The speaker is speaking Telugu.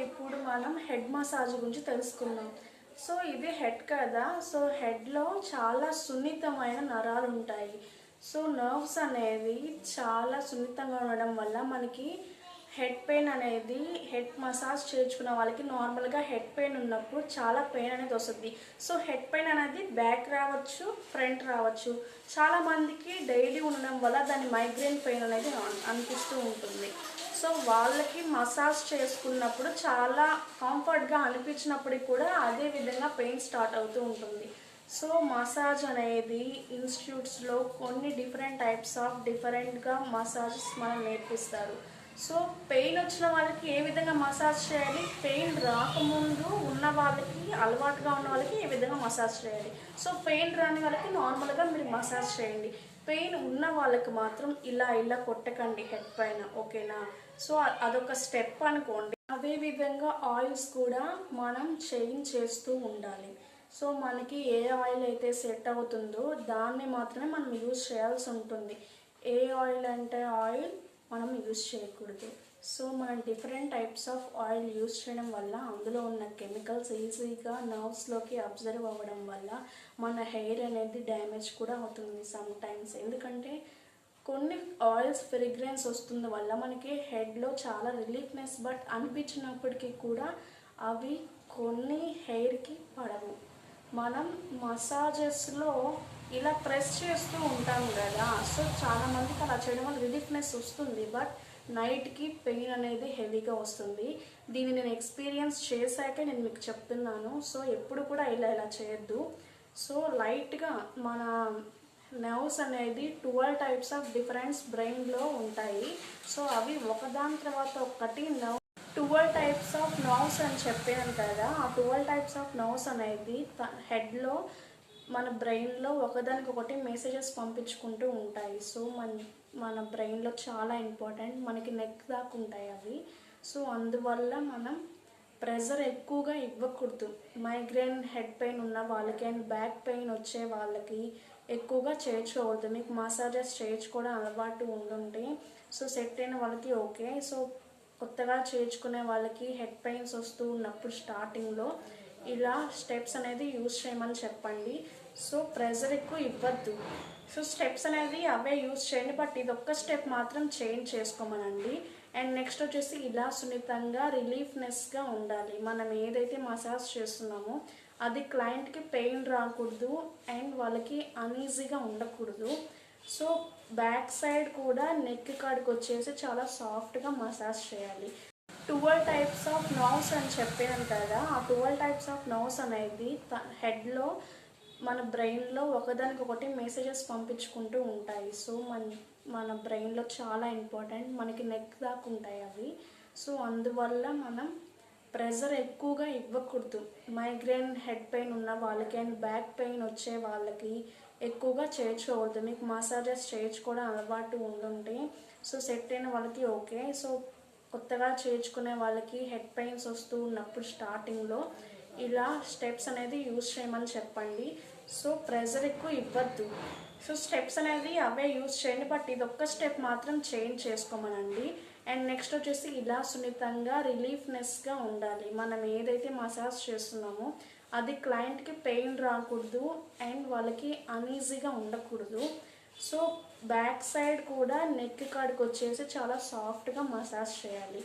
ఇప్పుడు మనం హెడ్ మసాజ్ గురించి తెలుసుకుందాం. సో ఇది హెడ్ కదా. సో హెడ్లో చాలా సున్నితమైన నరాలు ఉంటాయి. సో నర్వ్స్ అనేవి చాలా సున్నితంగా ఉండడం వల్ల మనకి హెడ్ పెయిన్ అనేది, హెడ్ మసాజ్ చేయించుకున్న వాళ్ళకి నార్మల్గా హెడ్ పెయిన్ ఉన్నప్పుడు చాలా పెయిన్ అనేది వస్తుంది. సో హెడ్ పెయిన్ అనేది బ్యాక్ రావచ్చు, ఫ్రంట్ రావచ్చు. చాలామందికి డైలీ ఉండడం వల్ల దాని మైగ్రేన్ పెయిన్ అనేది అనిపిస్తూ ఉంటుంది. సో వాళ్ళకి మసాజ్ చేసుకున్నప్పుడు చాలా కంఫర్ట్గా అనిపించినప్పటికీ కూడా అదే విధంగా పెయిన్ స్టార్ట్ అవుతూ ఉంటుంది. సో మసాజ్ అనేది ఇన్స్టిట్యూట్స్లో కొన్ని డిఫరెంట్గా మసాజెస్ మనం నేర్పిస్తారు. సో పెయిన్ వచ్చిన వాళ్ళకి ఏ విధంగా మసాజ్ చేయాలి, పెయిన్ రాకముందు ఉన్న వాళ్ళకి, అలవాటుగా ఉన్న వాళ్ళకి ఏ విధంగా మసాజ్ చేయాలి. సో పెయిన్ రాని వాళ్ళకి నార్మల్గా మీరు మసాజ్ చేయండి. పెయిన్ ఉన్న వాళ్ళకి మాత్రం ఇలా కొట్టకండి హెడ్ పైన, ఓకేనా. సో అదొక స్టెప్ అనుకోండి. అదేవిధంగా ఆయిల్స్ కూడా మనం చేంజ్ చేస్తూ ఉండాలి. సో మనకి ఏ ఆయిల్ అయితే సెట్ అవుతుందో దాన్ని మాత్రమే మనం యూజ్ చేయాల్సి ఉంటుంది. ఏ ఆయిల్ అంటే ఆయిల్ మనం యూజ్ చేయకూడదు. సో మనం different types of oil use చేయడం వల్ల అందులో ఉన్న కెమికల్స్ ఈజీగా నర్వ్స్లోకి అబ్జర్వ్ అవ్వడం వల్ల మన హెయిర్ అనేది డ్యామేజ్ కూడా అవుతుంది సమ్ టైమ్స్. ఎందుకంటే కొన్ని ఆయిల్స్ ఫ్రేగ్రెన్స్ వస్తుంది వల్ల మనకి హెడ్లో చాలా రిలీఫ్నెస్ బట్ అనిపించినప్పటికీ కూడా అవి కొన్ని హెయిర్కి పడవు. మనం మసాజెస్లో ఇలా ప్రెస్ చేస్తూ ఉంటాం కదా. సో చాలామందికి అలా చేయడం వల్ల రిలీఫ్నెస్ వస్తుంది, బట్ నైట్కి పెయిన్ అనేది హెవీగా వస్తుంది. దీన్ని నేను ఎక్స్పీరియన్స్ చేశాకే నేను మీకు చెప్తున్నాను. సో ఎప్పుడు కూడా ఇలా చేయొద్దు. సో లైట్గా మన నర్వ్స్ అనేది 12 టైప్స్ ఆఫ్ డిఫరెన్స్ బ్రెయిన్లో ఉంటాయి. సో అవి ఒకదాని తర్వాత ఒకటి 12 టైప్స్ ఆఫ్ నర్వ్స్ అని చెప్పాను కదా. ఆ 12 టైప్స్ ఆఫ్ నర్వ్స్ అనేది హెడ్లో మన బ్రెయిన్లో ఒకదానికొకటి మెసేజెస్ పంపించుకుంటూ ఉంటాయి. సో మన బ్రెయిన్లో చాలా ఇంపార్టెంట్, మనకి నెక్ దాకా ఉంటాయి అవి. సో అందువల్ల మనం ప్రెజర్ ఎక్కువగా ఇవ్వకూడదు. మైగ్రేన్, హెడ్ పెయిన్ ఉన్న వాళ్ళకి అండ్ బ్యాక్ పెయిన్ వచ్చే వాళ్ళకి ఎక్కువగా చేయించుకోవద్దు. మీకు మసాజెస్ చేయించుకోవడం అలవాటు ఉండుంటే సో సెట్ అయిన వాళ్ళకి ఓకే. సో కొత్తగా చేయించుకునే వాళ్ళకి హెడ్ పెయిన్స్ వస్తూ ఉన్నప్పుడు స్టార్టింగ్లో ఇలా స్టెప్స్ అనేది యూజ్ చేయమని చెప్పండి. సో ప్రెజర్ ఎక్కువ ఇవ్వద్దు. సో స్టెప్స్ అనేది అవే యూజ్ చేయండి, బట్ ఇది ఒక్క స్టెప్ మాత్రం చేంజ్ చేసుకోమనండి. అండ్ నెక్స్ట్ వచ్చేసి ఇలా సున్నితంగా రిలీఫ్నెస్గా ఉండాలి. మనం ఏదైతే మసాజ్ చేస్తున్నామో అది క్లయింట్కి పెయిన్ రాకూడదు అండ్ వాళ్ళకి అన్ఈజీగా ఉండకూడదు. సో బ్యాక్ సైడ్ కూడా నెక్ కాడికి వచ్చేసి చాలా సాఫ్ట్గా మసాజ్ చేయాలి. 12 టైప్స్ ఆఫ్ నర్వ్స్ అని చెప్పాను కదా. ఆ 12 టైప్స్ ఆఫ్ నర్వ్స్ అనేది హెడ్లో మన బ్రెయిన్లో ఒకదానికొకటి మెసేజెస్ పంపించుకుంటూ ఉంటాయి. సో మన బ్రెయిన్లో చాలా ఇంపార్టెంట్, మనకి నెక్ దాకా ఉంటాయి అవి. సో అందువల్ల మనం ప్రెజర్ ఎక్కువగా ఇవ్వకూడదు. మైగ్రేన్, హెడ్ పెయిన్ ఉన్న వాళ్ళకి అండ్ బ్యాక్ పెయిన్ వచ్చే వాళ్ళకి ఎక్కువగా చేయించుకోవద్దు. మీకు మసాజెస్ చేయించుకోవడం అలవాటు ఉండుంటే సో సెట్ అయిన వాళ్ళకి ఓకే. సో కొత్తగా చేయించుకునే వాళ్ళకి హెడ్ పెయిన్స్ వస్తూ ఉన్నప్పుడు స్టార్టింగ్లో ఇలా స్టెప్స్ అనేది యూజ్ చేయమని చెప్పండి. సో ప్రెజర్ ఎక్కువ ఇవ్వద్దు. సో స్టెప్స్ అనేది అవే యూజ్ చేయండి, బట్ ఇది ఒక్క స్టెప్ మాత్రం చేంజ్ చేసుకోమనండి. అండ్ నెక్స్ట్ వచ్చేసి ఇలా సున్నితంగా రిలీఫ్నెస్గా ఉండాలి. మనం ఏదైతే మసాజ్ చేస్తున్నామో అది క్లయింట్కి పెయిన్ రాకూడదు అండ్ వాళ్ళకి అన్ఈజీగా ఉండకూడదు. సో బ్యాక్ సైడ్ కూడా నెక్ కాడికి వచ్చేసి చాలా సాఫ్ట్గా మసాజ్ చేయాలి.